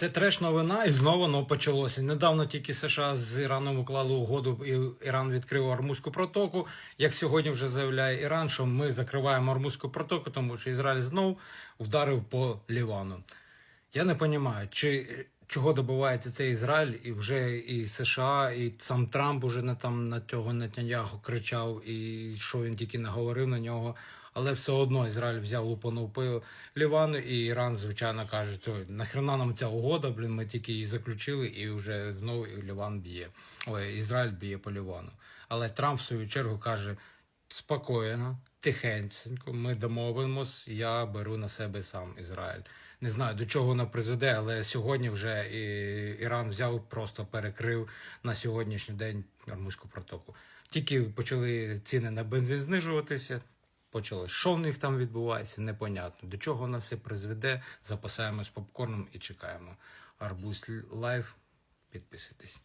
Це треш-новина, і знову воно почалося. Недавно тільки США з Іраном уклали угоду, і Іран відкрив Ормузьку протоку. Як сьогодні вже заявляє Іран, що ми закриваємо Ормузьку протоку, тому що Ізраїль знов вдарив по Лівану. Я не розумію, чого добивається цей Ізраїль, і вже і США, і сам Трамп уже на цього Нетаньяху кричав, і що він тільки наговорив на нього. Але все одно Ізраїль взяв лупанув по Лівану, і Іран, звичайно, каже, нахрена нам ця угода, ми тільки її заключили, і вже знову Ліван б'є. Ізраїль б'є по Лівану. Але Трамп, в свою чергу, каже, спокійно, тихенько, ми домовимось, я беру на себе сам Ізраїль. Не знаю, до чого воно призведе, але сьогодні вже Іран взяв, просто перекрив на сьогоднішній день Ормузьку протоку. Тільки почали ціни на бензин знижуватися, почалось. Що в них там відбувається, непонятно. До чого воно все призведе, запасаємось попкорном і чекаємо. Арбуз Лайв, підписуйтесь.